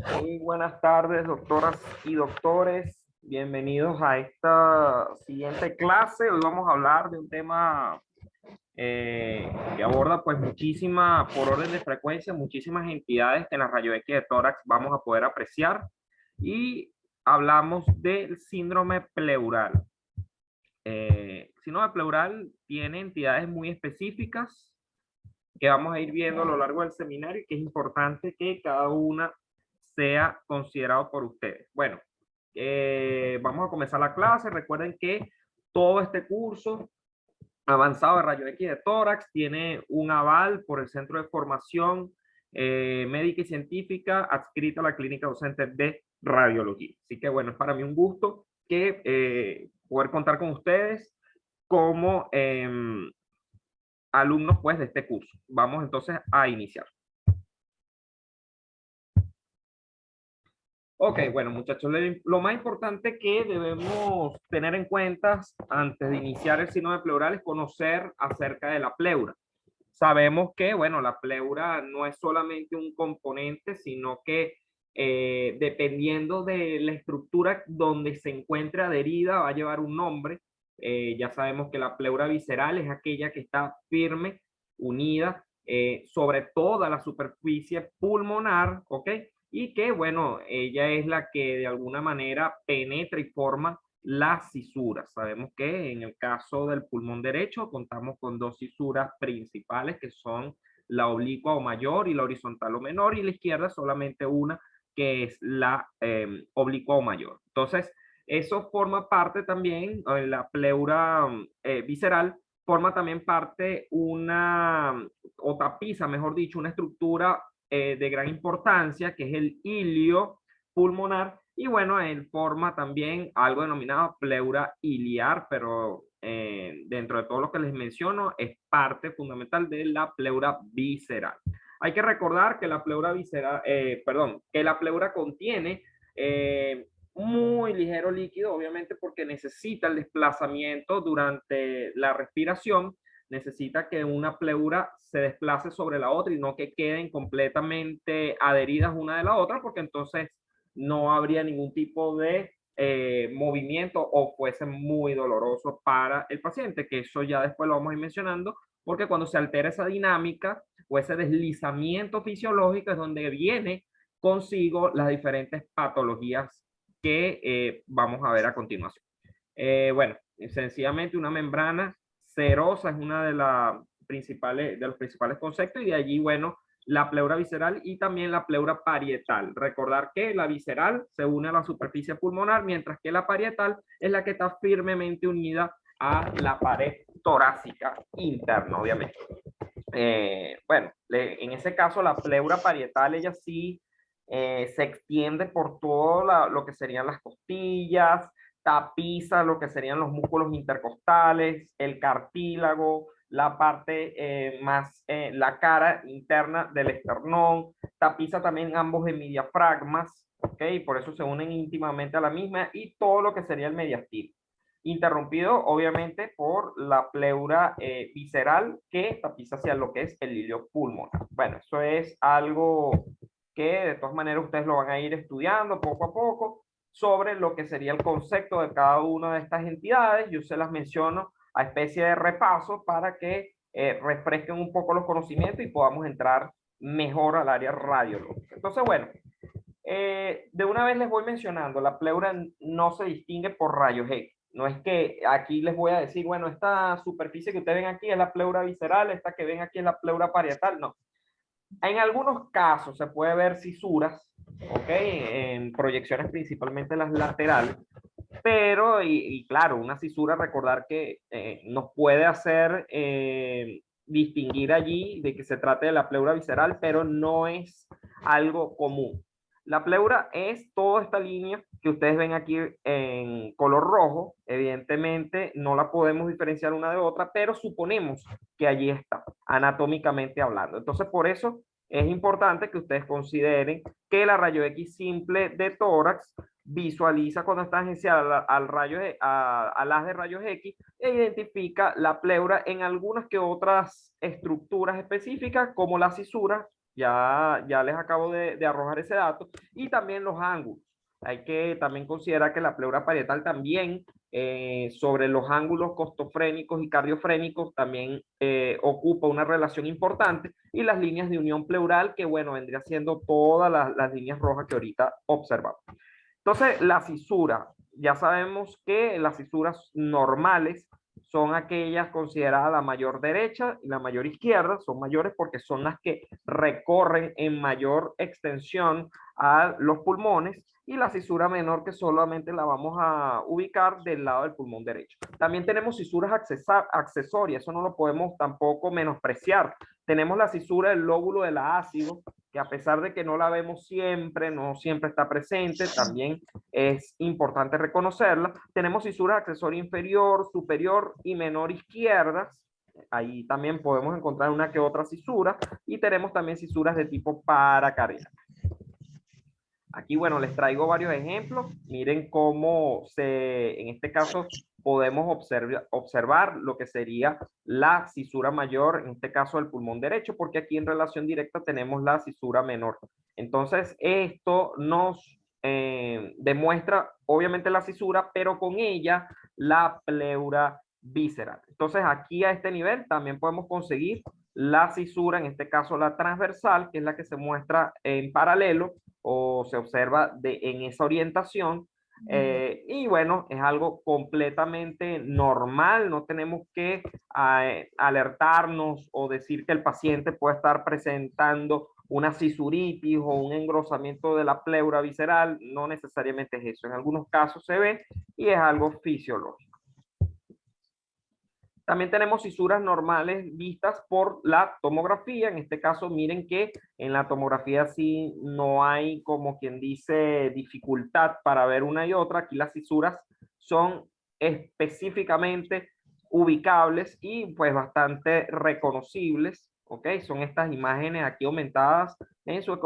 Muy buenas tardes, doctoras y doctores. Bienvenidos a esta siguiente clase. Hoy vamos a hablar de un tema que aborda pues por orden de frecuencia, muchísimas entidades que en la rayo X de tórax vamos a poder apreciar. Y hablamos del síndrome pleural. Síndrome pleural tiene entidades muy específicas que vamos a ir viendo a lo largo del seminario y que es importante que cada una sea considerado por ustedes. Bueno, vamos a comenzar la clase. Recuerden que todo este curso avanzado de rayo X de tórax tiene un aval por el Centro de Formación Médica y Científica adscrita a la Clínica Docente de Radiología. Así que bueno, es para mí un gusto que poder contar con ustedes como alumnos pues de este curso. Vamos entonces a iniciar. Ok, bueno muchachos, lo más importante que debemos tener en cuenta antes de iniciar el síndrome pleural es conocer acerca de la pleura. Sabemos que, bueno, la pleura no es solamente un componente, sino que dependiendo de la estructura donde se encuentre adherida, va a llevar un nombre. Ya sabemos que la pleura visceral es aquella que está firme, unida sobre toda la superficie pulmonar, ¿ok? Y que, bueno, ella es la que de alguna manera penetra y forma las cisuras. Sabemos que en el caso del pulmón derecho contamos con dos cisuras principales que son la oblicua o mayor y la horizontal o menor, y la izquierda solamente una que es la oblicua o mayor. Entonces, eso forma parte también, la pleura visceral forma también parte o tapiza, mejor dicho, una estructura de gran importancia, que es el ilio pulmonar, y bueno, él forma también algo denominado pleura iliar, pero dentro de todo lo que les menciono, es parte fundamental de la pleura visceral. Hay que recordar que la pleura visceral, que la pleura contiene muy ligero líquido, obviamente porque necesita el desplazamiento durante la respiración, necesita que una pleura se desplace sobre la otra y no que queden completamente adheridas una de la otra, porque entonces no habría ningún tipo de movimiento o fuese muy doloroso para el paciente, que eso ya después lo vamos a ir mencionando, porque cuando se altera esa dinámica o ese deslizamiento fisiológico es donde viene consigo las diferentes patologías que vamos a ver a continuación. Bueno, sencillamente una membrana serosa es una de los principales conceptos, y de allí, bueno, la pleura visceral y también la pleura parietal. Recordar que la visceral se une a la superficie pulmonar, mientras que la parietal es la que está firmemente unida a la pared torácica interna, obviamente. Bueno, en ese caso la pleura parietal, ella sí se extiende por todo lo que serían las costillas, tapiza lo que serían los músculos intercostales, el cartílago, la parte la cara interna del esternón, tapiza también ambos hemidiafragmas, ¿ok? Por eso se unen íntimamente a la misma, y todo lo que sería el mediastino, interrumpido obviamente por la pleura visceral que tapiza hacia lo que es el ilio pulmonar. Bueno, eso es algo que de todas maneras ustedes lo van a ir estudiando poco a poco sobre lo que sería el concepto de cada una de estas entidades. Yo se las menciono a especie de repaso para que refresquen un poco los conocimientos y podamos entrar mejor al área radiológica. Entonces, bueno, de una vez les voy mencionando, la pleura no se distingue por rayos X. No es que aquí les voy a decir, bueno, esta superficie que ustedes ven aquí es la pleura visceral, esta que ven aquí es la pleura parietal. No. En algunos casos se puede ver cisuras, ¿ok? En proyecciones principalmente las laterales, pero, y claro, una cisura, recordar que nos puede hacer distinguir allí de que se trate de la pleura visceral, pero no es algo común. La pleura es toda esta línea que ustedes ven aquí en color rojo. Evidentemente no la podemos diferenciar una de otra, pero suponemos que allí está, anatómicamente hablando. Entonces, por eso es importante que ustedes consideren que la rayo X simple de tórax visualiza cuando está agenciada a las de rayos X e identifica la pleura en algunas que otras estructuras específicas, como las cisuras, ya les acabo de arrojar ese dato, y también los ángulos. Hay que también considerar que la pleura parietal también, sobre los ángulos costofrénicos y cardiofrénicos, también ocupa una relación importante, y las líneas de unión pleural, que bueno, vendría siendo todas las líneas rojas que ahorita observamos. Entonces, la fisura, ya sabemos que las fisuras normales son aquellas consideradas la mayor derecha y la mayor izquierda, son mayores porque son las que recorren en mayor extensión a los pulmones, y la fisura menor que solamente la vamos a ubicar del lado del pulmón derecho. También tenemos fisuras accesorias, eso no lo podemos tampoco menospreciar. Tenemos la fisura del lóbulo del ácido, que a pesar de que no la vemos siempre, no siempre está presente, también es importante reconocerla. Tenemos fisuras accesoria inferior, superior y menor izquierdas. Ahí también podemos encontrar una que otra fisura, y tenemos también fisuras de tipo paracardíaco. Aquí, bueno, les traigo varios ejemplos. Miren cómo en este caso, podemos observar lo que sería la fisura mayor, en este caso del pulmón derecho, porque aquí en relación directa tenemos la fisura menor. Entonces, esto nos demuestra, obviamente, la fisura, pero con ella la pleura visceral. Entonces, aquí a este nivel también podemos conseguir la fisura, en este caso la transversal, que es la que se muestra en paralelo o se observa en esa orientación. Y bueno, es algo completamente normal, no tenemos que alertarnos o decir que el paciente puede estar presentando una fisuritis o un engrosamiento de la pleura visceral, no necesariamente es eso, en algunos casos se ve y es algo fisiológico. También tenemos fisuras normales vistas por la tomografía. En este caso, miren que en la tomografía sí no hay, como quien dice, dificultad para ver una y otra. Aquí las fisuras son específicamente ubicables y pues bastante reconocibles. ¿Ok? Son estas imágenes aquí aumentadas en su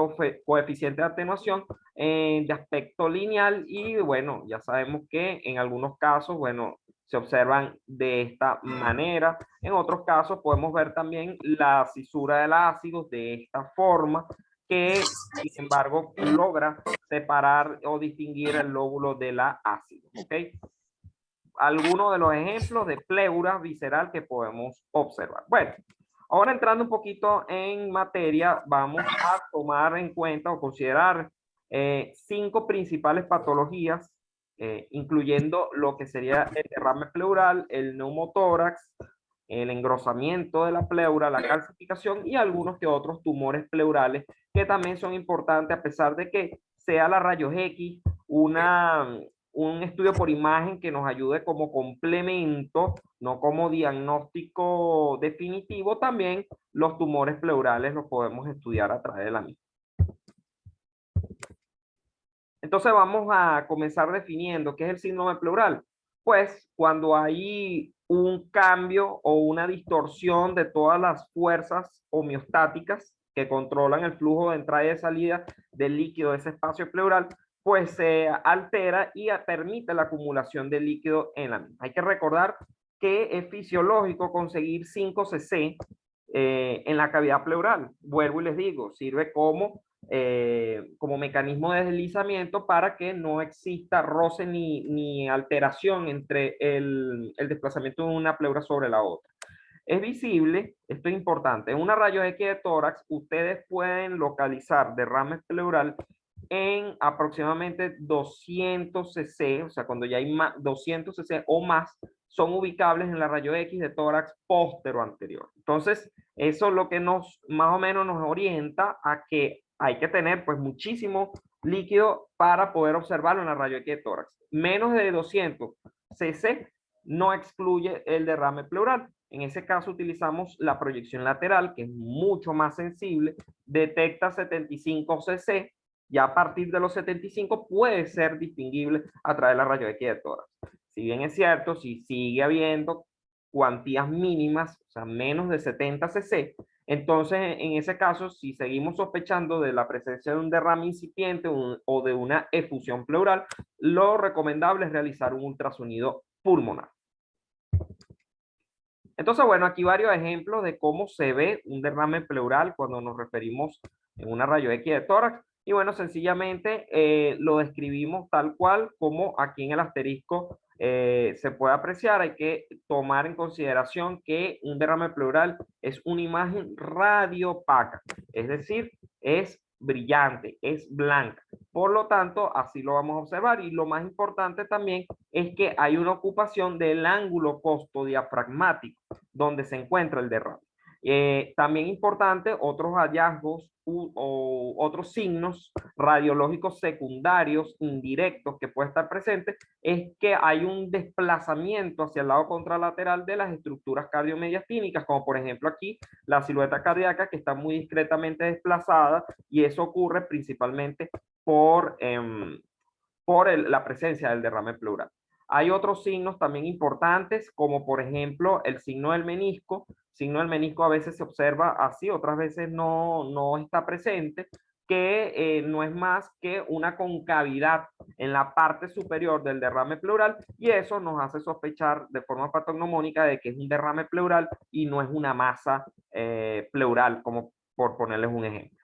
coeficiente de atenuación de aspecto lineal, y bueno, ya sabemos que en algunos casos, bueno, se observan de esta manera. En otros casos podemos ver también la fisura del ácido de esta forma, que sin embargo logra separar o distinguir el lóbulo de la ácido. ¿Okay? Algunos de los ejemplos de pleura visceral que podemos observar. Bueno, ahora entrando un poquito en materia, vamos a tomar en cuenta o considerar 5 principales patologías, incluyendo lo que sería el derrame pleural, el neumotórax, el engrosamiento de la pleura, la calcificación y algunos que otros tumores pleurales que también son importantes, a pesar de que sea la rayos X un estudio por imagen que nos ayude como complemento, no como diagnóstico definitivo. También los tumores pleurales los podemos estudiar a través de la misma. Entonces vamos a comenzar definiendo qué es el síndrome pleural. Pues cuando hay un cambio o una distorsión de todas las fuerzas homeostáticas que controlan el flujo de entrada y de salida del líquido de ese espacio pleural, pues se altera y permite la acumulación de líquido en la misma. Hay que recordar que es fisiológico conseguir 5 cc en la cavidad pleural. Vuelvo y les digo, sirve como mecanismo de deslizamiento para que no exista roce ni alteración entre el desplazamiento de una pleura sobre la otra. Es visible, esto es importante, en una rayos X de tórax ustedes pueden localizar derrame pleural en aproximadamente 200 cc, o sea, cuando ya hay 200 cc o más, son ubicables en la rayos X de tórax póstero anterior. Entonces, eso es lo que más o menos nos orienta a que hay que tener pues muchísimo líquido para poder observarlo en la rayos X de tórax. Menos de 200 cc no excluye el derrame pleural. En ese caso utilizamos la proyección lateral, que es mucho más sensible, detecta 75 cc, ya a partir de los 75 puede ser distinguible a través de la rayos X de tórax. Si bien es cierto, si sigue habiendo cuantías mínimas, o sea, menos de 70 cc, entonces en ese caso, si seguimos sospechando de la presencia de un derrame incipiente o de una efusión pleural, lo recomendable es realizar un ultrasonido pulmonar. Entonces, bueno, aquí varios ejemplos de cómo se ve un derrame pleural cuando nos referimos en una rayo X de tórax. Y bueno, sencillamente lo describimos tal cual como aquí en el asterisco se puede apreciar. Hay que tomar en consideración que un derrame pleural es una imagen radiopaca, es decir, es brillante, es blanca. Por lo tanto, así lo vamos a observar. Y lo más importante también es que hay una ocupación del ángulo costodiafragmático donde se encuentra el derrame. También importante, otros hallazgos o otros signos radiológicos secundarios indirectos que puede estar presente es que hay un desplazamiento hacia el lado contralateral de las estructuras cardiomediastínicas, como por ejemplo aquí la silueta cardíaca que está muy discretamente desplazada, y eso ocurre principalmente por la presencia del derrame pleural. Hay otros signos también importantes, como por ejemplo el signo del menisco. El signo del menisco a veces se observa así, otras veces no está presente, que no es más que una concavidad en la parte superior del derrame pleural, y eso nos hace sospechar de forma patognomónica de que es un derrame pleural y no es una masa pleural, como por ponerles un ejemplo.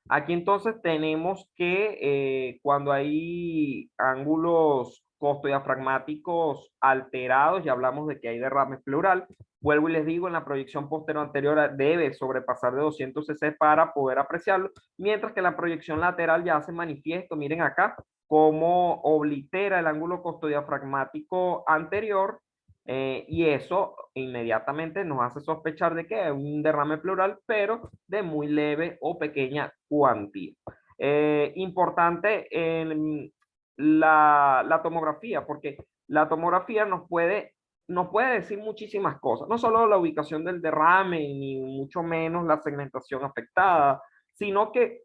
Aquí entonces tenemos que cuando hay ángulos costodiafragmáticos alterados, ya hablamos de que hay derrame pleural. Vuelvo y les digo, en la proyección posterior anterior debe sobrepasar de 200 cc para poder apreciarlo, mientras que la proyección lateral ya hace manifiesto, miren acá, cómo oblitera el ángulo costodiafragmático anterior, y eso inmediatamente nos hace sospechar de que es un derrame pleural, pero de muy leve o pequeña cuantía. Importante en la tomografía, porque la tomografía nos puede decir muchísimas cosas, no solo la ubicación del derrame, ni mucho menos la segmentación afectada, sino que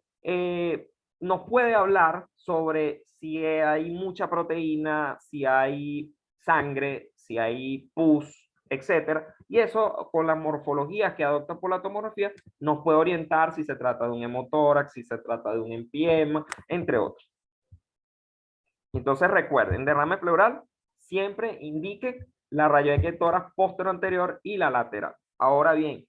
nos puede hablar sobre si hay mucha proteína, si hay sangre, si hay pus, etcétera. Y eso con la morfología que adopta por la tomografía nos puede orientar si se trata de un hemotórax, si se trata de un empiema, entre otros. Entonces recuerden, derrame pleural siempre indique la raya de tórax posterior anterior y la lateral. Ahora bien,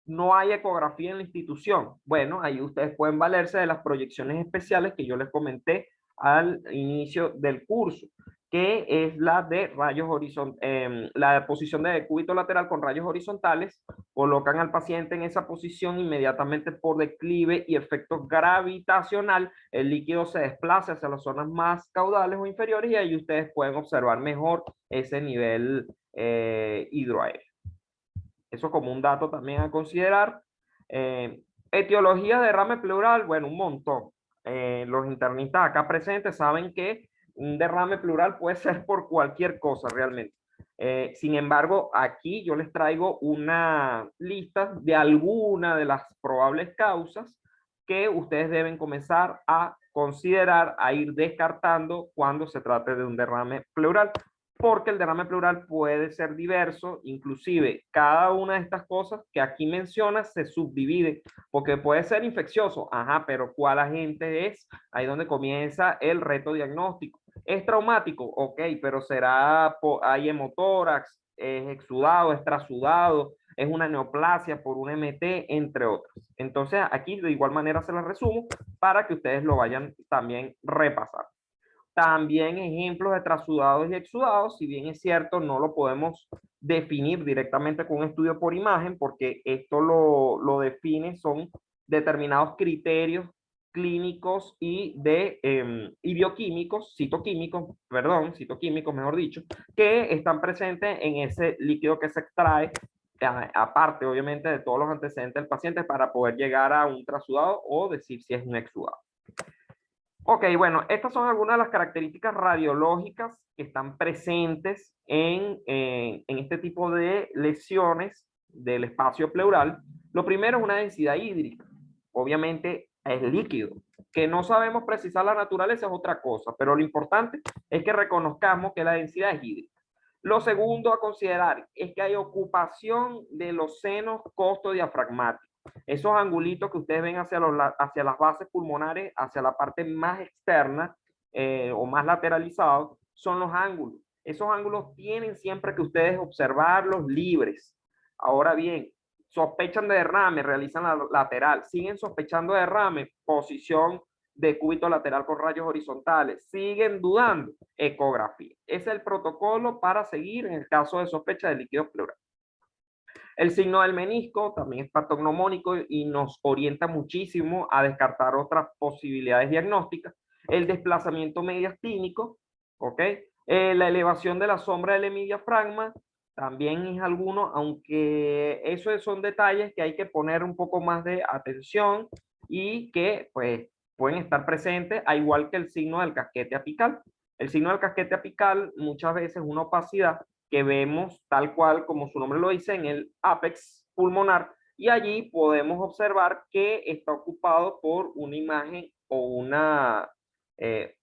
no hay ecografía en la institución. Bueno, ahí ustedes pueden valerse de las proyecciones especiales que yo les comenté al inicio del curso, que es la de rayos horizontales, la posición de decúbito lateral con rayos horizontales. Colocan al paciente en esa posición, inmediatamente por declive y efecto gravitacional, el líquido se desplaza hacia las zonas más caudales o inferiores, y ahí ustedes pueden observar mejor ese nivel hidroaéreo. Eso como un dato también a considerar. Etiología de derrame pleural, bueno, un montón. Los internistas acá presentes saben que un derrame pleural puede ser por cualquier cosa realmente. Sin embargo, aquí yo les traigo una lista de algunas de las probables causas que ustedes deben comenzar a considerar, a ir descartando cuando se trate de un derrame pleural, porque el derrame pleural puede ser diverso, inclusive cada una de estas cosas que aquí mencionas se subdivide, porque puede ser infeccioso, ajá, pero ¿cuál agente es? Ahí donde comienza el reto diagnóstico. ¿Es traumático? Ok, pero será, hay hemotórax, es exudado, es trasudado, es una neoplasia por un MT, entre otros. Entonces aquí de igual manera se las resumo para que ustedes lo vayan también repasando. También ejemplos de trasudados y exudados, si bien es cierto, no lo podemos definir directamente con un estudio por imagen, porque esto lo define, son determinados criterios clínicos y bioquímicos, citoquímicos, perdón, citoquímicos, mejor dicho, que están presentes en ese líquido que se extrae, aparte obviamente de todos los antecedentes del paciente, para poder llegar a un trasudado o decir si es un exudado. Ok, bueno, estas son algunas de las características radiológicas que están presentes en este tipo de lesiones del espacio pleural. Lo primero es una densidad hídrica. Obviamente es líquido. Que no sabemos precisar la naturaleza es otra cosa, pero lo importante es que reconozcamos que la densidad es hídrica. Lo segundo a considerar es que hay ocupación de los senos costodiafragmáticos. Esos angulitos que ustedes ven hacia las bases pulmonares, hacia la parte más externa o más lateralizados, son los ángulos. Esos ángulos tienen siempre que ustedes observarlos libres. Ahora bien, sospechan de derrame, realizan la lateral, siguen sospechando de derrame, posición de cúbito lateral con rayos horizontales, siguen dudando, ecografía. Ese es el protocolo para seguir en el caso de sospecha de líquido pleural. El signo del menisco también es patognomónico y nos orienta muchísimo a descartar otras posibilidades diagnósticas. El desplazamiento mediastínico, ¿ok? La elevación de la sombra del hemidiafragma también es alguno, aunque esos son detalles que hay que poner un poco más de atención y que pues pueden estar presentes, al igual que el signo del casquete apical. El signo del casquete apical muchas veces es una opacidad que vemos tal cual como su nombre lo dice en el ápex pulmonar y allí podemos observar que está ocupado por una imagen o una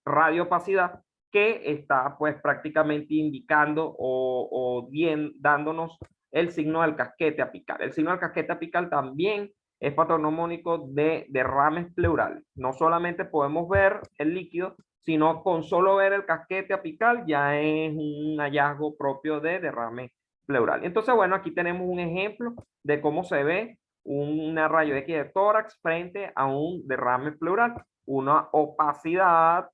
radioopacidad que está pues prácticamente indicando o bien dándonos el signo del casquete apical. El signo del casquete apical también es patognomónico de derrames pleurales. No solamente podemos ver el líquido, sino con solo ver el casquete apical ya es un hallazgo propio de derrame pleural. Entonces, bueno, aquí tenemos un ejemplo de cómo se ve una rayo X de tórax frente a un derrame pleural, una opacidad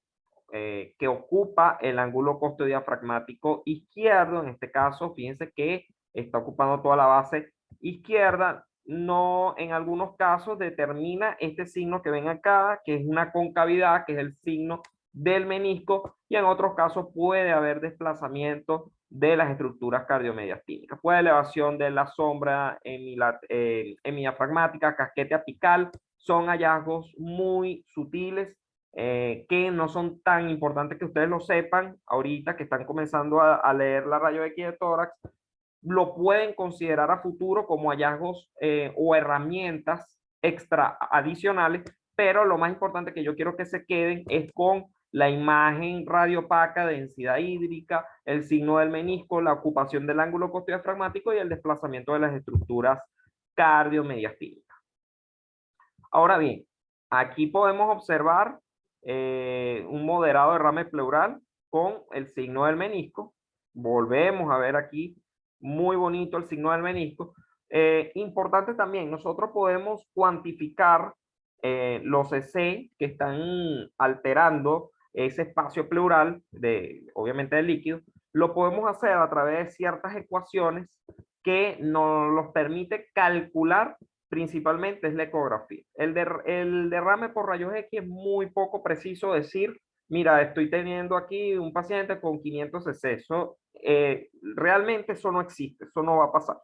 que ocupa el ángulo costodiafragmático izquierdo. En este caso, fíjense que está ocupando toda la base izquierda. No, en algunos casos determina este signo que ven acá, que es una concavidad, que es el signo del menisco, y en otros casos puede haber desplazamiento de las estructuras cardiomediastínicas. Puede elevación de la sombra hemidiafragmática, casquete apical, son hallazgos muy sutiles que no son tan importantes que ustedes lo sepan ahorita que están comenzando a leer la rayo X de tórax, lo pueden considerar a futuro como hallazgos o herramientas extra adicionales, pero lo más importante que yo quiero que se queden es con la imagen radiopaca, densidad hídrica, el signo del menisco, la ocupación del ángulo costodiafragmático y el desplazamiento de las estructuras cardiomediastínicas. Ahora bien, aquí podemos observar un moderado derrame pleural con el signo del menisco. Volvemos a ver aquí, muy bonito el signo del menisco. Importante también, nosotros podemos cuantificar los EC que están alterando ese espacio pleural, obviamente del líquido. Lo podemos hacer a través de ciertas ecuaciones que nos permite calcular principalmente es la ecografía. El derrame por rayos X es muy poco preciso decir, mira, estoy teniendo aquí un paciente con 500 cc. Eso, realmente eso no existe, eso no va a pasar.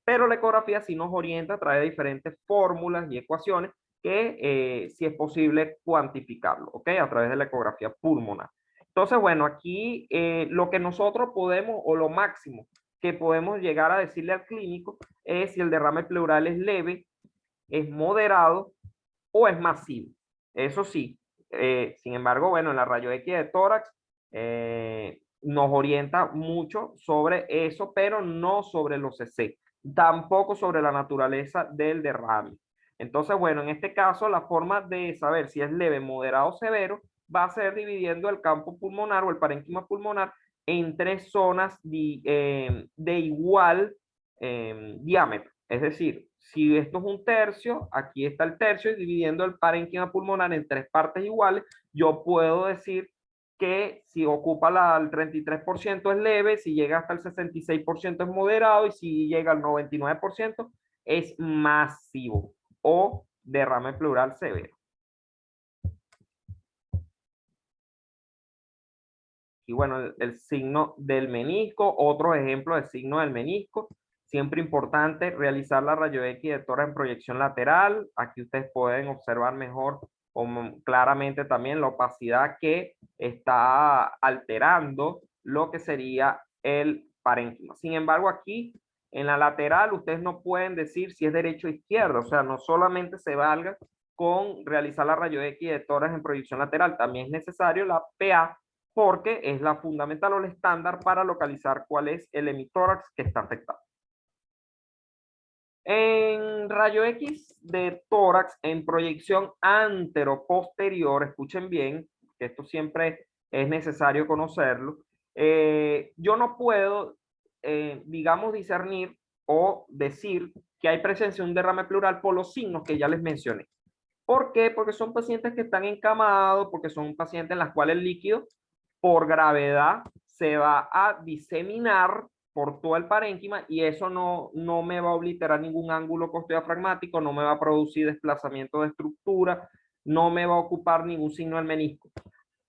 Pero la ecografía sí nos orienta a través de diferentes fórmulas y ecuaciones que sí es posible cuantificarlo, ¿ok? A través de la ecografía pulmonar. Entonces, bueno, aquí lo que nosotros podemos, o lo máximo que podemos llegar a decirle al clínico es si el derrame pleural es leve, es moderado o es masivo. Eso sí, sin embargo, bueno, en la rayo X de tórax nos orienta mucho sobre eso, pero no sobre los CC, tampoco sobre la naturaleza del derrame. Entonces, bueno, en este caso, la forma de saber si es leve, moderado o severo va a ser dividiendo el campo pulmonar o el parénquima pulmonar en tres zonas de igual diámetro. Es decir, si esto es un tercio, aquí está el tercio, y dividiendo el parénquima pulmonar en tres partes iguales, yo puedo decir que si ocupa el 33% es leve, si llega hasta el 66% es moderado, y si llega al 99% es masivo o derrame pleural severo. Y bueno, el signo del menisco, otro ejemplo de signo del menisco. Siempre importante realizar la rayo X de tórax en proyección lateral. Aquí ustedes pueden observar mejor claramente también la opacidad que está alterando lo que sería el parénquima. Sin embargo, aquí en la lateral ustedes no pueden decir si es derecho o izquierdo. O sea, no solamente se valga con realizar la rayo X de tórax en proyección lateral, también es necesario la PA porque es la fundamental o el estándar para localizar cuál es el hemitórax que está afectado. En rayo X de tórax en proyección antero-posterior, escuchen bien, que esto siempre es necesario conocerlo, yo no puedo, digamos, discernir o decir que hay presencia de un derrame pleural por los signos que ya les mencioné. ¿Por qué? Porque son pacientes que están encamados, porque son pacientes en las cuales el líquido por gravedad se va a diseminar por todo el parénquima y eso no me va a obliterar ningún ángulo costodiafragmático, no me va a producir desplazamiento de estructura, no me va a ocupar ningún signo del menisco.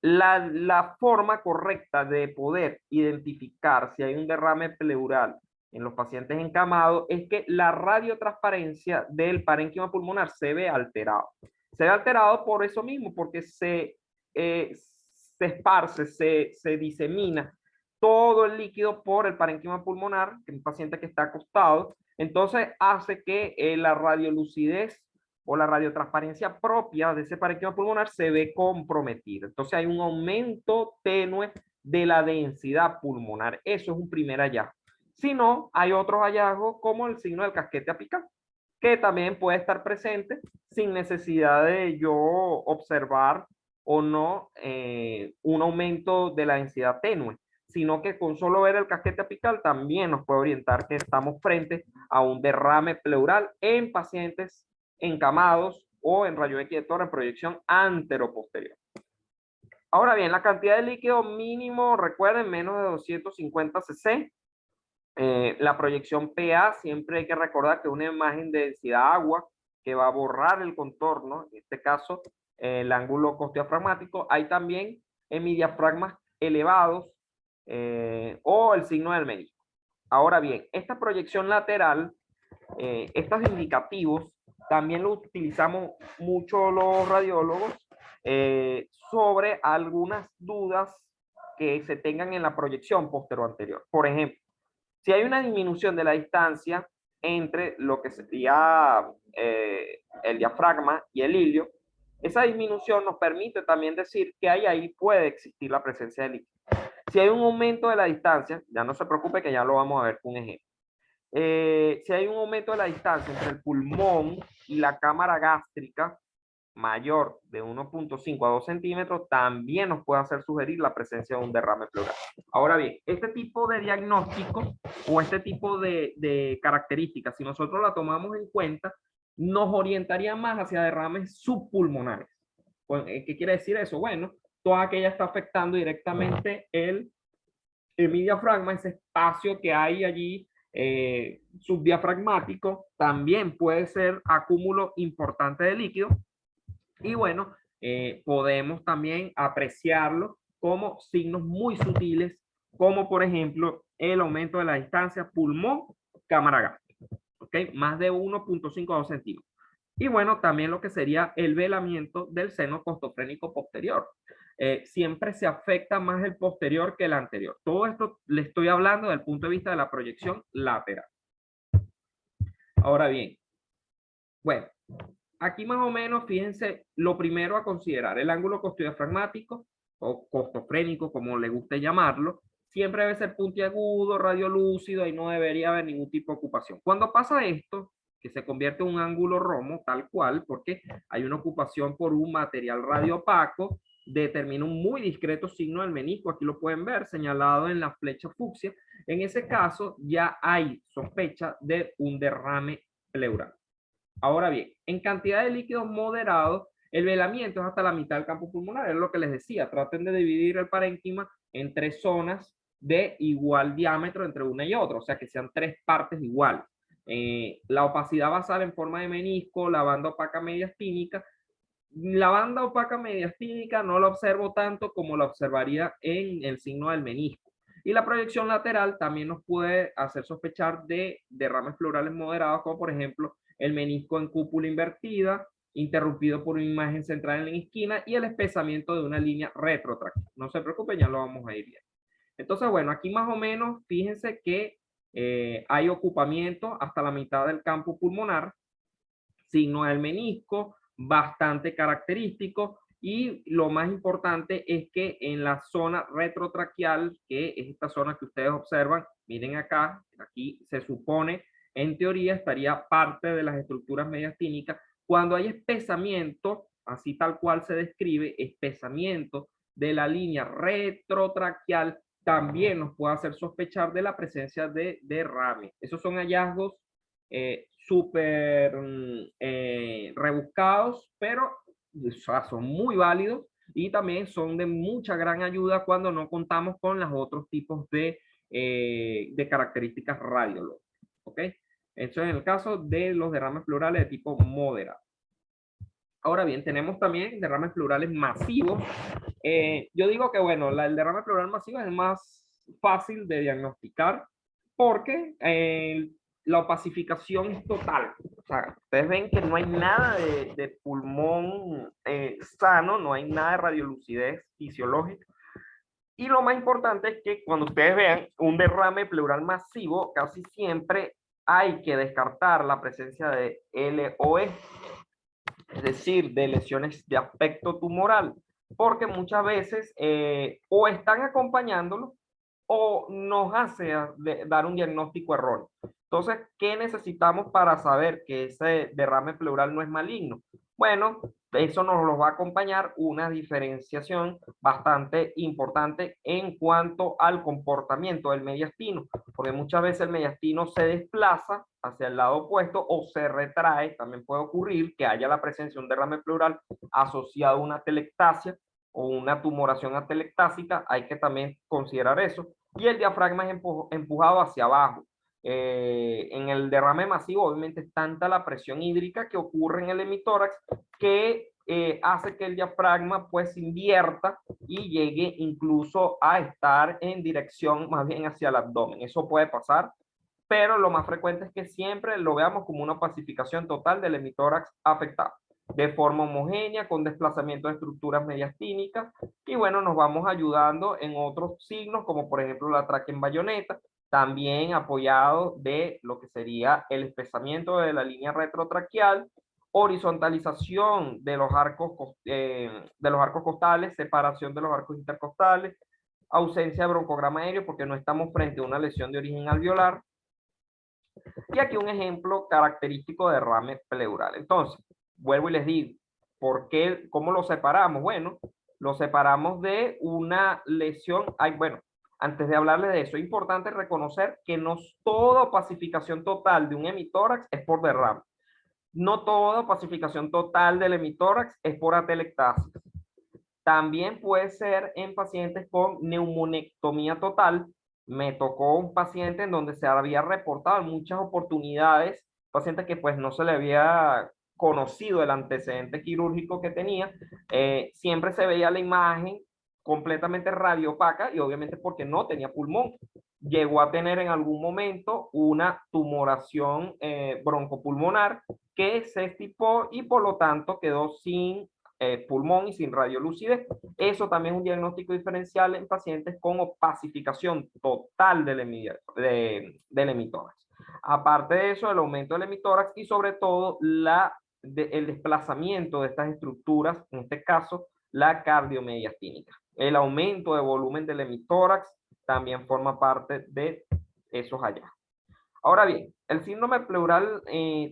La forma correcta de poder identificar si hay un derrame pleural en los pacientes encamados es que la radiotransparencia del parénquima pulmonar se ve alterado. Se ve alterado por eso mismo, porque se esparce, se disemina todo el líquido por el parénquima pulmonar, que es un paciente que está acostado, entonces hace que la radiolucidez o la radiotransparencia propia de ese parénquima pulmonar se ve comprometida. Entonces hay un aumento tenue de la densidad pulmonar. Eso es un primer hallazgo. Si no, hay otros hallazgos como el signo del casquete apical, que también puede estar presente sin necesidad de yo observar o no un aumento de la densidad tenue, sino que con solo ver el casquete apical también nos puede orientar que estamos frente a un derrame pleural en pacientes encamados o en rayo X de tórax en proyección anteroposterior. Ahora bien, la cantidad de líquido mínimo, recuerden, menos de 250 cc. La proyección PA, siempre hay que recordar que una imagen de densidad agua que va a borrar el contorno, en este caso el ángulo costodiafragmático. Hay también hemidiafragmas elevados o el signo del menisco. Ahora bien, esta proyección lateral, estos indicativos, también lo utilizamos mucho los radiólogos sobre algunas dudas que se tengan en la proyección postero-anterior. Por ejemplo, si hay una disminución de la distancia entre lo que sería el diafragma y el ilio, esa disminución nos permite también decir que ahí puede existir la presencia de líquido. Si hay un aumento de la distancia, ya no se preocupe que ya lo vamos a ver con un ejemplo. Si hay un aumento de la distancia entre el pulmón y la cámara gástrica mayor de 1.5 a 2 centímetros, también nos puede hacer sugerir la presencia de un derrame pleural. Ahora bien, este tipo de diagnóstico o este tipo de características, si nosotros la tomamos en cuenta, nos orientaría más hacia derrames subpulmonares. ¿Qué quiere decir eso? Bueno, toda aquella está afectando directamente el diafragma, ese espacio que hay allí subdiafragmático, también puede ser acúmulo importante de líquido. Y bueno, podemos también apreciarlo como signos muy sutiles, como por ejemplo el aumento de la distancia pulmón-cámara gástrica, ¿ok? Más de 1.5 a 2 centímetros. Y bueno, también lo que sería el velamiento del seno costofrénico posterior. Siempre se afecta más el posterior que el anterior. Todo esto le estoy hablando desde el punto de vista de la proyección lateral. Ahora bien, bueno, aquí más o menos, fíjense, lo primero a considerar, el ángulo costodiafragmático o costofrénico, como le guste llamarlo, siempre debe ser puntiagudo, radiolúcido y no debería haber ningún tipo de ocupación. Cuando pasa esto, que se convierte en un ángulo romo, tal cual, porque hay una ocupación por un material radiopaco, determina un muy discreto signo del menisco, aquí lo pueden ver, señalado en la flecha fucsia. En ese caso, ya hay sospecha de un derrame pleural. Ahora bien, en cantidad de líquidos moderados, el velamiento es hasta la mitad del campo pulmonar, es lo que les decía, traten de dividir el parénquima en 3 zonas de igual diámetro entre una y otra, o sea que sean 3 partes iguales. La opacidad basal en forma de menisco, la banda opaca mediastínica. La banda opaca mediastínica no la observo tanto como la observaría en el signo del menisco. Y la proyección lateral también nos puede hacer sospechar de derrames pleurales moderados, como por ejemplo el menisco en cúpula invertida, interrumpido por una imagen central en la esquina y el espesamiento de una línea retrotracal. No se preocupen, ya lo vamos a ir viendo. Entonces, bueno, aquí más o menos, fíjense que hay ocupamiento hasta la mitad del campo pulmonar, signo del menisco, bastante característico, y lo más importante es que en la zona retrotraqueal, que es esta zona que ustedes observan, miren acá, aquí se supone, en teoría estaría parte de las estructuras mediastínicas. Cuando hay espesamiento, así tal cual se describe, espesamiento de la línea retrotraqueal, también nos puede hacer sospechar de la presencia de derrame. Esos son hallazgos súper rebuscados, pero o sea, son muy válidos y también son de mucha gran ayuda cuando no contamos con los otros tipos de características radiológicas. ¿Ok? Eso es en el caso de los derrames pleurales de tipo moderado. Ahora bien, tenemos también derrames pleurales masivos. Yo digo que, bueno, el derrame pleural masivo es el más fácil de diagnosticar porque la opacificación es total. O sea, ustedes ven que no hay nada de pulmón sano, no hay nada de radiolucidez fisiológica. Y lo más importante es que cuando ustedes vean un derrame pleural masivo, casi siempre hay que descartar la presencia de LOE, es decir, de lesiones de aspecto tumoral, porque muchas veces o están acompañándolo o nos hace dar un diagnóstico erróneo. Entonces, ¿qué necesitamos para saber que ese derrame pleural no es maligno? Bueno, eso nos lo va a acompañar una diferenciación bastante importante en cuanto al comportamiento del mediastino, porque muchas veces el mediastino se desplaza hacia el lado opuesto o se retrae. También puede ocurrir que haya la presencia de un derrame pleural asociado a una telectasia o una tumoración atelectásica. Hay que también considerar eso. Y el diafragma es empujado hacia abajo. En el derrame masivo, obviamente, es tanta la presión hídrica que ocurre en el hemitórax que hace que el diafragma pues invierta y llegue incluso a estar en dirección más bien hacia el abdomen. Eso puede pasar, pero lo más frecuente es que siempre lo veamos como una pacificación total del hemitórax afectado, de forma homogénea, con desplazamiento de estructuras mediastínicas, y bueno, nos vamos ayudando en otros signos, como por ejemplo la tráquea en bayoneta, también apoyado de lo que sería el espesamiento de la línea retrotraqueal, horizontalización de los arcos costales, separación de los arcos intercostales, ausencia de broncograma aéreo porque no estamos frente a una lesión de origen alveolar. Y aquí un ejemplo característico de derrame pleural. Entonces, vuelvo y les digo, ¿por qué? ¿Cómo lo separamos? Bueno, lo separamos de una lesión. Bueno, antes de hablarles de eso, es importante reconocer que no toda pacificación total de un hemitórax es por derrame. No toda pacificación total del hemitórax es por atelectasis. También puede ser en pacientes con neumonectomía total. Me tocó un paciente en donde se había reportado en muchas oportunidades, paciente que pues no se le había conocido el antecedente quirúrgico que tenía. Siempre se veía la imagen completamente radiopaca y obviamente porque no tenía pulmón. Llegó a tener en algún momento una tumoración broncopulmonar que se estipó y por lo tanto quedó sin pulmón y sin radiolucidez. Eso también es un diagnóstico diferencial en pacientes con opacificación total del hemitórax. Aparte de eso, el aumento del hemitórax y sobre todo el desplazamiento de estas estructuras, en este caso, la cardiomediastínica. El aumento de volumen del hemitórax también forma parte de esos hallazgos. Ahora bien, el síndrome pleural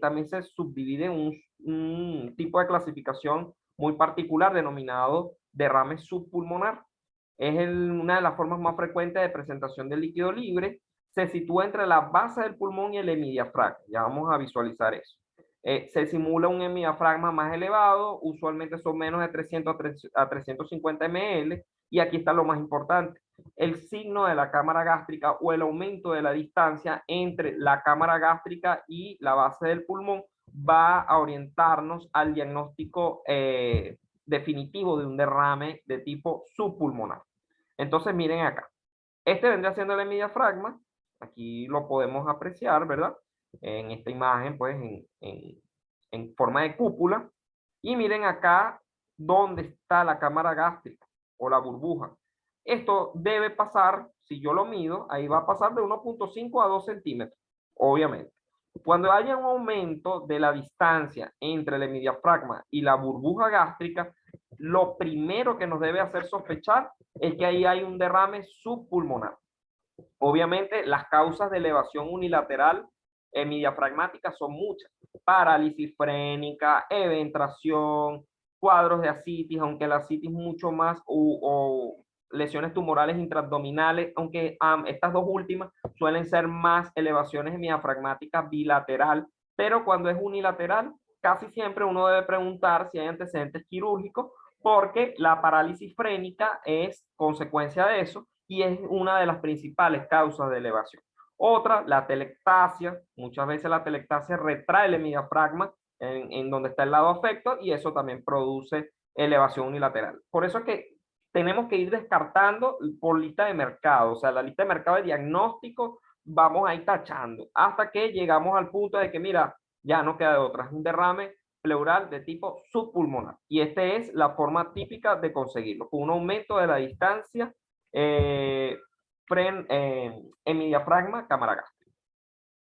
también se subdivide en un tipo de clasificación muy particular denominado derrame subpulmonar. Es una de las formas más frecuentes de presentación del líquido libre. Se sitúa entre la base del pulmón y el hemidiafragma. Ya vamos a visualizar eso. Se simula un hemidiafragma más elevado, usualmente son menos de 300 a 350 ml, y aquí está lo más importante, el signo de la cámara gástrica o el aumento de la distancia entre la cámara gástrica y la base del pulmón va a orientarnos al diagnóstico definitivo de un derrame de tipo subpulmonar. Entonces miren acá, este vendría siendo el hemidiafragma, aquí lo podemos apreciar, ¿verdad? En esta imagen, pues en forma de cúpula, y miren acá dónde está la cámara gástrica o la burbuja. Esto debe pasar, si yo lo mido, ahí va a pasar de 1.5 a 2 centímetros, obviamente. Cuando haya un aumento de la distancia entre el hemidiafragma y la burbuja gástrica, lo primero que nos debe hacer sospechar es que ahí hay un derrame subpulmonar. Obviamente, las causas de elevación unilateral hemidiafragmática son muchas. Parálisis frénica, eventración, cuadros de ascitis, aunque la ascitis mucho más, o lesiones tumorales intraabdominales, aunque estas dos últimas suelen ser más elevaciones hemidiafragmáticas bilateral, pero cuando es unilateral, casi siempre uno debe preguntar si hay antecedentes quirúrgicos, porque la parálisis frénica es consecuencia de eso y es una de las principales causas de elevación. Otra, la telectasia. Muchas veces la telectasia retrae el hemidiafragma en donde está el lado afecto y eso también produce elevación unilateral. Por eso es que tenemos que ir descartando por lista de mercado, o sea, la lista de mercado de diagnóstico vamos a ir tachando hasta que llegamos al punto de que, mira, ya no queda de otra, es un derrame pleural de tipo subpulmonar. Y esta es la forma típica de conseguirlo, con un aumento de la distancia hemidiafragma cámara gástrica.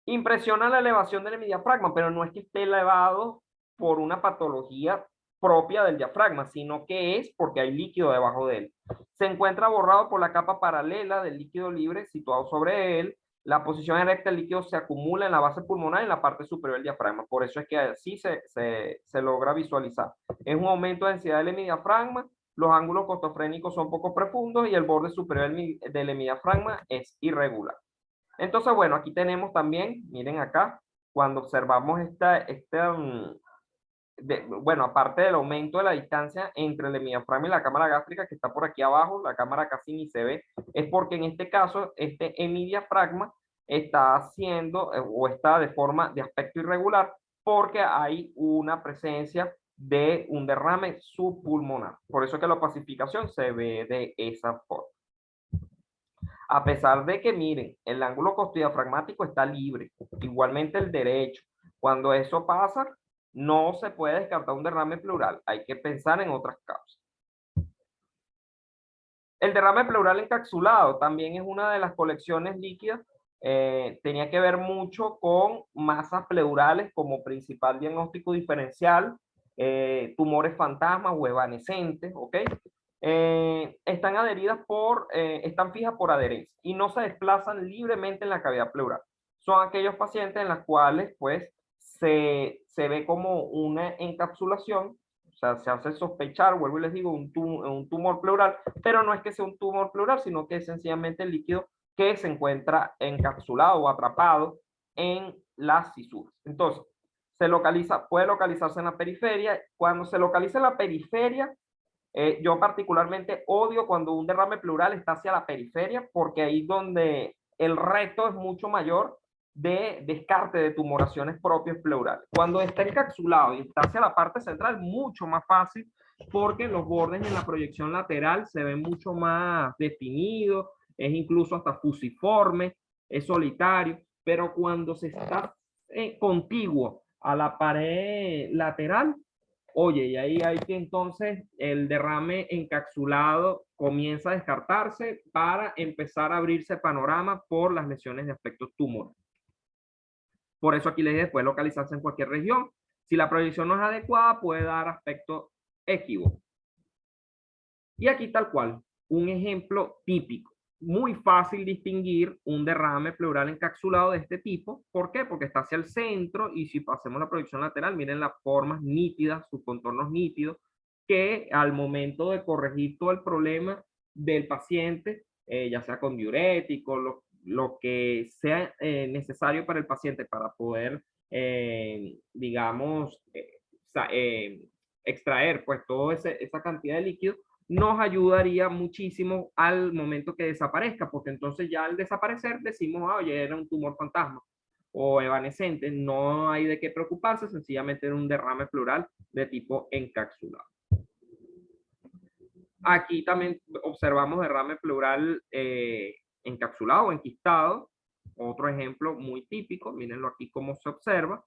Impresiona la elevación del hemidiafragma, pero no es que esté elevado por una patología propia del diafragma, sino que es porque hay líquido debajo de él. Se encuentra borrado por la capa paralela del líquido libre situado sobre él. La posición erecta del líquido se acumula en la base pulmonar y en la parte superior del diafragma. Por eso es que así se logra visualizar. Es un aumento de densidad del hemidiafragma, los ángulos costofrénicos son poco profundos y el borde superior del hemidiafragma es irregular. Entonces, bueno, aquí tenemos también, miren acá, cuando observamos bueno, aparte del aumento de la distancia entre el hemidiafragma y la cámara gástrica, que está por aquí abajo, la cámara casi ni se ve, es porque en este caso, este hemidiafragma está haciendo o está de aspecto irregular porque hay una presencia de un derrame subpulmonar. Por eso que la opacificación se ve de esa forma. A pesar de que, miren, el ángulo costodiafragmático está libre, igualmente el derecho. Cuando eso pasa, no se puede descartar un derrame pleural, hay que pensar en otras causas. El derrame pleural encapsulado también es una de las colecciones líquidas. Tenía que ver mucho con masas pleurales como principal diagnóstico diferencial, tumores fantasmas o evanescentes, ¿ok? Están adheridas están fijas por adherencia y no se desplazan libremente en la cavidad pleural. Son aquellos pacientes en los cuales pues se ve como una encapsulación, o sea, se hace sospechar, vuelvo y les digo, un tumor pleural, pero no es que sea un tumor pleural, sino que es sencillamente el líquido que se encuentra encapsulado o atrapado en las fisuras. Entonces, puede localizarse en la periferia. Cuando se localiza en la periferia, yo particularmente odio cuando un derrame pleural está hacia la periferia, porque ahí es donde el reto es mucho mayor de descarte de tumoraciones propias pleurales. Cuando está encapsulado y está hacia la parte central, mucho más fácil, porque los bordes en la proyección lateral se ven mucho más definidos, es incluso hasta fusiforme, es solitario, pero cuando se está contiguo a la pared lateral, oye, y ahí hay que entonces el derrame encapsulado comienza a descartarse para empezar a abrirse panorama por las lesiones de aspecto tumoral. Por eso aquí les dije, puede localizarse en cualquier región. Si la proyección no es adecuada, puede dar aspecto equívoco. Y aquí tal cual, un ejemplo típico. Muy fácil distinguir un derrame pleural encapsulado de este tipo. ¿Por qué? Porque está hacia el centro y si pasemos la proyección lateral, miren las formas nítidas, sus contornos nítidos, que al momento de corregir todo el problema del paciente, ya sea con diurético, lo que sea necesario para el paciente para poder, digamos, extraer pues toda esa cantidad de líquido, nos ayudaría muchísimo al momento que desaparezca, porque entonces ya al desaparecer decimos, oye, era un tumor fantasma o evanescente, no hay de qué preocuparse, sencillamente era un derrame pleural de tipo encapsulado. Aquí también observamos derrame pleural encapsulado o enquistado, otro ejemplo muy típico, mírenlo aquí cómo se observa.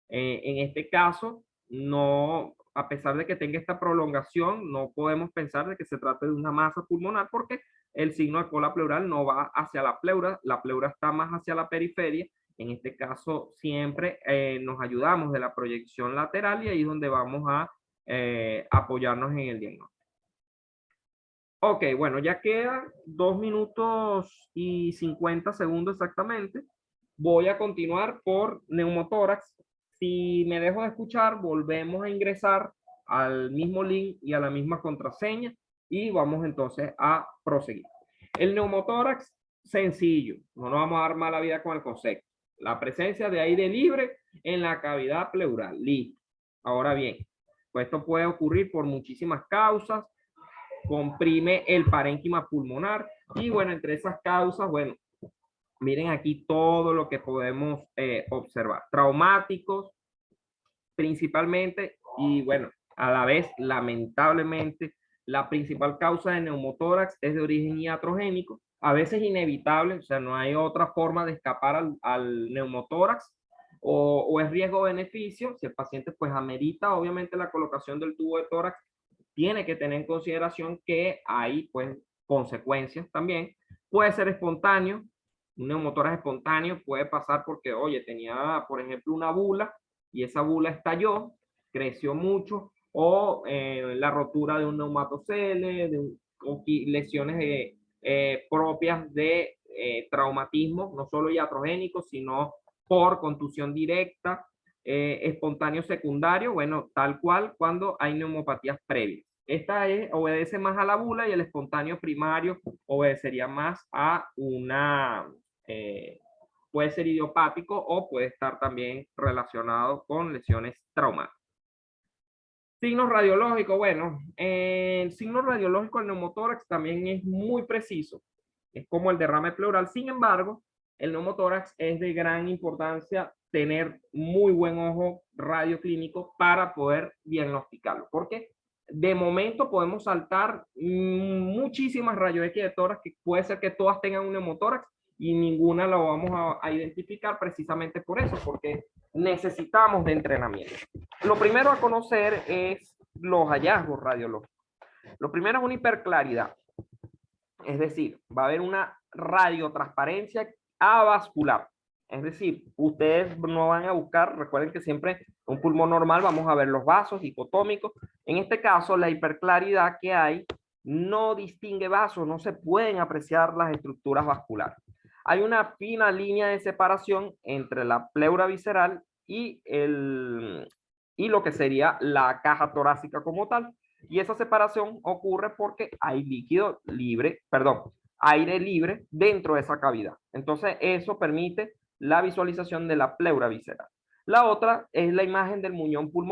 En este caso, no, a pesar de que tenga esta prolongación, no podemos pensar de que se trate de una masa pulmonar porque el signo de cola pleural no va hacia la pleura está más hacia la periferia. En este caso, siempre nos ayudamos de la proyección lateral y ahí es donde vamos a apoyarnos en el diagnóstico. Ok, bueno, ya quedan 2 minutos y 50 segundos exactamente. Voy a continuar por neumotórax. Si me dejo de escuchar, volvemos a ingresar al mismo link y a la misma contraseña y vamos entonces a proseguir. El neumotórax, sencillo, no nos vamos a dar mala vida con el concepto. La presencia de aire libre en la cavidad pleural, listo. Ahora bien, pues esto puede ocurrir por muchísimas causas, comprime el parénquima pulmonar y bueno, entre esas causas, bueno, miren aquí todo lo que podemos observar. Traumáticos, principalmente, y bueno, a la vez, lamentablemente, la principal causa de neumotórax es de origen iatrogénico, a veces inevitable, o sea, no hay otra forma de escapar al neumotórax, o es riesgo-beneficio, si el paciente pues amerita obviamente la colocación del tubo de tórax, tiene que tener en consideración que hay pues consecuencias también, puede ser espontáneo, un neumotórax espontáneo puede pasar porque, oye, tenía, por ejemplo, una bula y esa bula estalló, creció mucho, o la rotura de un neumatocele, o lesiones propias de traumatismo, no solo iatrogénicos, sino por contusión directa, espontáneo secundario, bueno, tal cual cuando hay neumopatías previas. Esta obedece más a la bula y el espontáneo primario obedecería más a una puede ser idiopático o puede estar también relacionado con lesiones traumáticas. Signos radiológicos, bueno, el signo radiológico del neumotórax también es muy preciso, es como el derrame pleural. Sin embargo, el neumotórax es de gran importancia tener muy buen ojo radioclínico para poder diagnosticarlo, porque de momento podemos saltar muchísimas rayos X de tórax, que puede ser que todas tengan un neumotórax y ninguna lo vamos a identificar precisamente por eso, porque necesitamos de entrenamiento. Lo primero a conocer es los hallazgos radiológicos. Lo primero es una hiperclaridad, es decir, va a haber una radiotransparencia avascular. Es decir, ustedes no van a buscar, recuerden que siempre un pulmón normal vamos a ver los vasos hipotómicos. En este caso, la hiperclaridad que hay no distingue vasos, no se pueden apreciar las estructuras vasculares. Hay una fina línea de separación entre la pleura visceral y lo que sería la caja torácica como tal. Y esa separación ocurre porque hay líquido libre, perdón, aire libre dentro de esa cavidad. Entonces, eso permite la visualización de la pleura visceral. La otra es la imagen del muñón pulmonar.